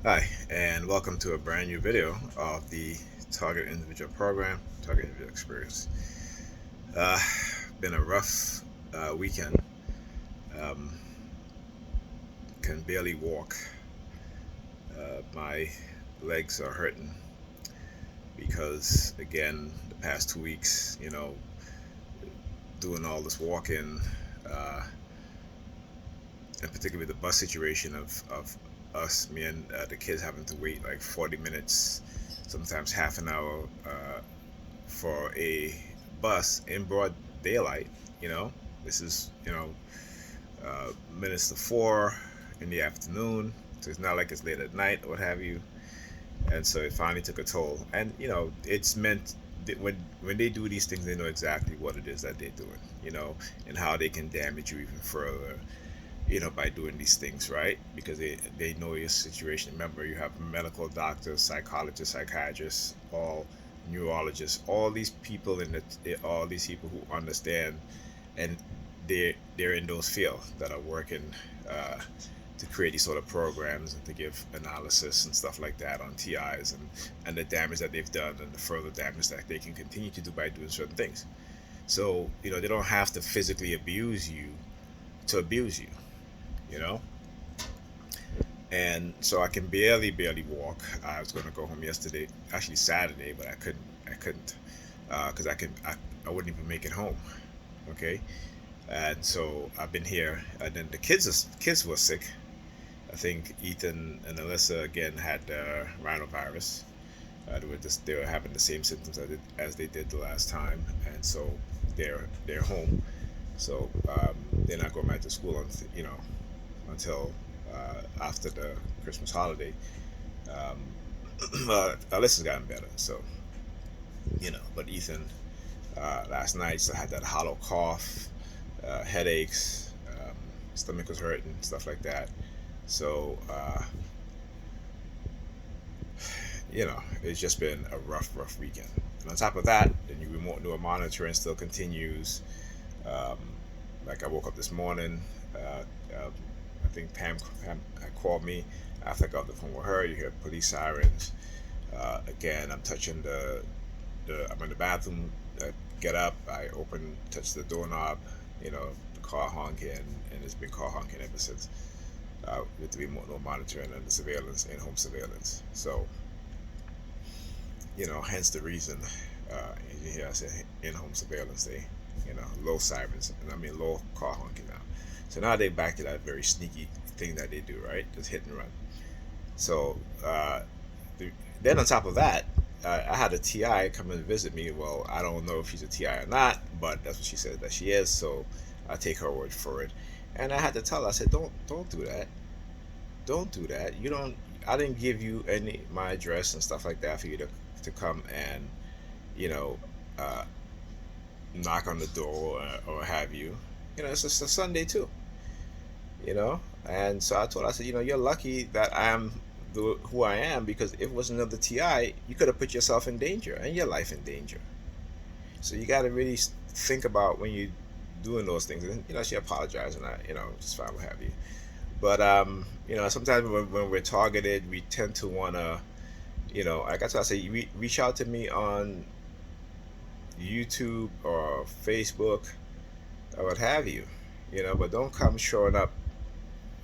Hi, and welcome to a brand new video of the Target Individual Program, Target Individual Experience. Uh, Been a rough weekend. Um, can barely walk. My legs are hurting because, again, the past 2 weeks, doing all this walking, uh, and particularly the bus situation of us, me and the kids having to wait like 40 minutes, sometimes half an hour for a bus in broad daylight. You know, this is minutes to 4 in the afternoon, so it's not like it's late at night or what have you. And so it finally took a toll. And it's meant that when they do these things, they know exactly what it is that they're doing. And how they can damage you even further. By doing these things, right? Because they know your situation. Remember, you have medical doctors, psychologists, psychiatrists, all neurologists, all these people all these people who understand, and they're in those fields that are working uh, to create these sort of programs and to give analysis and stuff like that on TIs and the damage that they've done and the further damage that they can continue to do by doing certain things. So they don't have to physically abuse you to abuse you. You know, and so I can barely walk. I was going to go home yesterday, actually Saturday, but I couldn't because I wouldn't even make it home. Okay, and so I've been here, and then the kids were sick. I think Ethan and Alyssa again had rhinovirus. They were having the same symptoms as they did the last time, and so they're home. So they're not going back to school until after the Christmas holiday. Um, Alyssa's gotten better, so But Ethan last night still had that hollow cough, headaches, stomach was hurting, stuff like that. So it's just been a rough weekend. And on top of that, then your remote neural monitoring still continues. Um, like I woke up this morning. I think Pam had called me after I got off the phone with her. You hear police sirens. Again, I'm touching I'm in the bathroom. Get up. I touch the doorknob. The car honking, and it's been car honking ever since. With the remote monitoring and the surveillance, in-home surveillance. So, hence the reason. You hear I said in-home surveillance. Low sirens, and I mean low car honking now. So now they back to that very sneaky thing that they do, right? Just hit and run. So the, then on top of that, I had a TI come and visit me. Well, I don't know if she's a TI or not, but that's what she said that she is. So I take her word for it. And I had to tell her, I said, don't do that. Don't do that. You don't. I didn't give you any my address and stuff like that for you to come and you know uh, knock on the door or have you. It's just a Sunday too. And so I told her, I said, you're lucky that I am who I am, because if it was another TI, you could have put yourself in danger and your life in danger. So you got to really think about when you're doing those things. And she apologized, and I, just fine, what have you. But sometimes when we're targeted, we tend to wanna, like I told, I say, reach out to me on YouTube or Facebook or what have you, but don't come showing up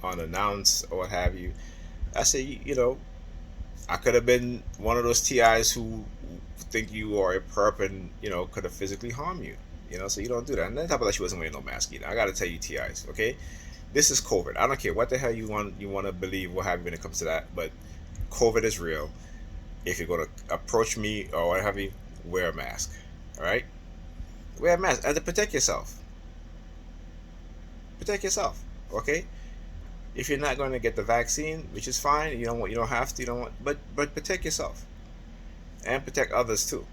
unannounced or what have you. I say, I could have been one of those TIs who think you are a perp and could have physically harmed you. So you don't do that. And then top of that, she wasn't wearing no mask either. I got to tell you, TIs, okay? This is COVID. I don't care what the hell you want to believe, what have you, when it comes to that. But COVID is real. If you're gonna approach me or what have you, wear a mask. All right, wear a mask and to protect yourself. Protect yourself. Okay. If you're not going to get the vaccine, which is fine, you don't have to, you don't want, but protect yourself and protect others too.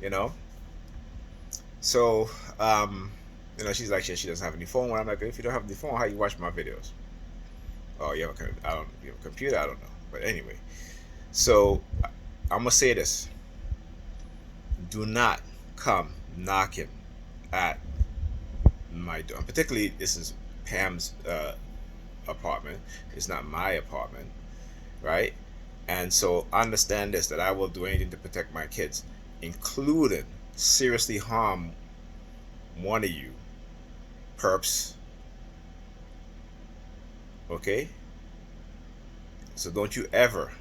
You know. So, she's like, she doesn't have any phone. When I'm like, if you don't have any phone, how you watch my videos? Oh, you have a computer? I don't know. But anyway, so I'm gonna say this: do not come knocking at my door. Particularly, this is Pam's apartment. It's not my apartment. right? And so understand this, that I will do anything to protect my kids, including seriously harm one of you perps. Okay? So don't you ever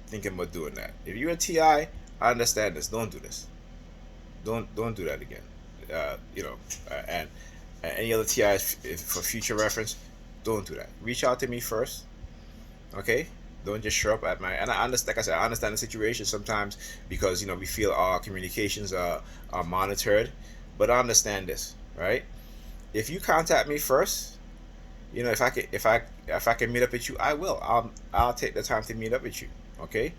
think about doing that. If you're a TI, I understand this. Don't do this. Don't do that again. And any other TIs, for future reference, don't do that. Reach out to me first, okay? Don't just show up at my, and I understand. Like I said, I understand the situation sometimes because we feel our communications are monitored, but I understand this, right? If you contact me first, if I can meet up with you, I will. I'll take the time to meet up with you, okay?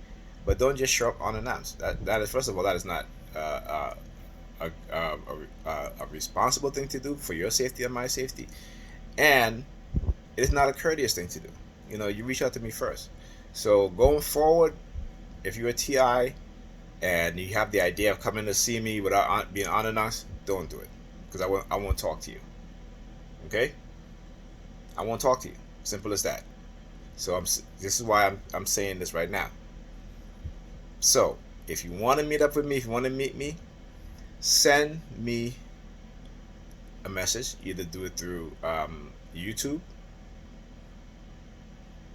But don't just show up unannounced. That is, first of all, that is not a responsible thing to do for your safety and my safety, and it is not a courteous thing to do. You reach out to me first. So going forward, if you're a TI and you have the idea of coming to see me without being unannounced, don't do it, because I won't talk to you. Okay, I won't talk to you. Simple as that. So this is why I'm saying this right now. So if you want to meet up with me, if you want to meet me, send me a message. Either do it through YouTube,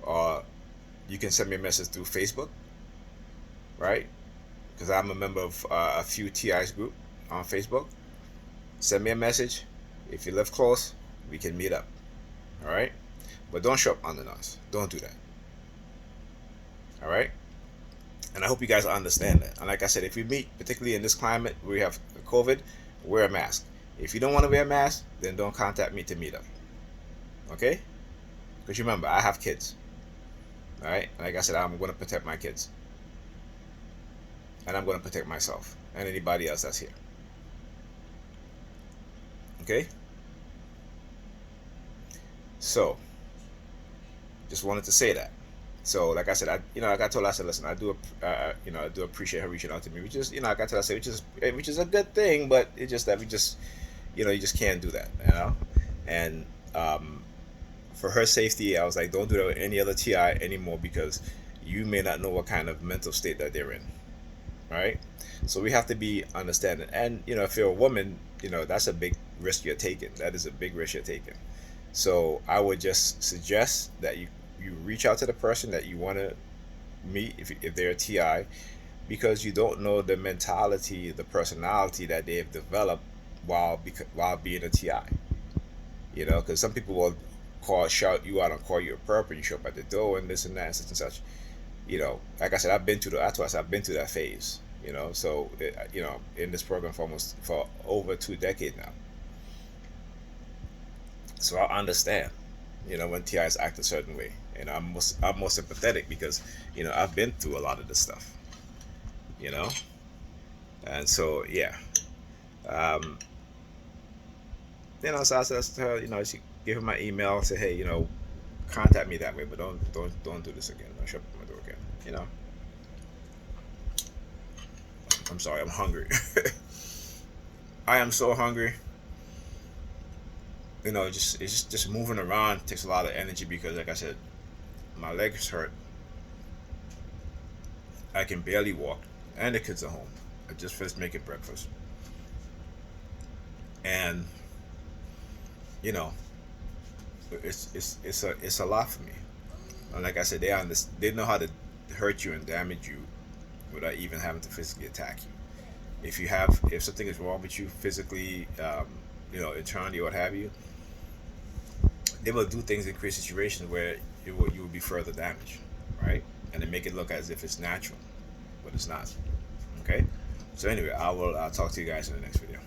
or you can send me a message through Facebook, right? Because I'm a member of a few TIs group on Facebook. Send me a message. If you live close, we can meet up. All right? But don't show up unannounced. Don't do that. All right? And I hope you guys understand that. And like I said, if we meet, particularly in this climate where we have COVID, wear a mask. If you don't want to wear a mask, then don't contact me to meet up. Okay? Because remember, I have kids. All right? Like I said, I'm going to protect my kids. And I'm going to protect myself and anybody else that's here. Okay? So, just wanted to say that. So, like I said, like I told her, I said, listen, I do appreciate her reaching out to me, which is, like I told her, I said, which is a good thing, but it's just that you just can't do that. And for her safety, I was like, don't do that with any other TI anymore, because you may not know what kind of mental state that they're in, right? So we have to be understanding, and if you're a woman, that's a big risk you're taking. That is a big risk you're taking. So I would just suggest that you reach out to the person that you want to meet, if they're a TI, because you don't know the mentality, the personality that they've developed while being a TI. Because some people will shout you out and call you a perp, and you show up at the door and this and that and such and such. Like I said, I've been through that phase. So in this program for over 2 decades now. So I understand, when TIs act a certain way, and I'm more sympathetic because I've been through a lot of this stuff, and so yeah, um, so I said to her, she give her my email, say, hey, contact me that way, but don't do this again. Don't shut up my door again. I'm sorry, I'm hungry. I am so hungry. Just moving around takes a lot of energy, because like I said, my legs hurt. I can barely walk, and the kids are home. I just finished making breakfast, and you know it's a lot for me. And like I said, they know how to hurt you and damage you without even having to physically attack you. If something is wrong with you physically, internally, what have you, they will do things in create situations where you will be further damaged, right? And they make it look as if it's natural, but it's not. Okay. So anyway, I'll talk to you guys in the next video.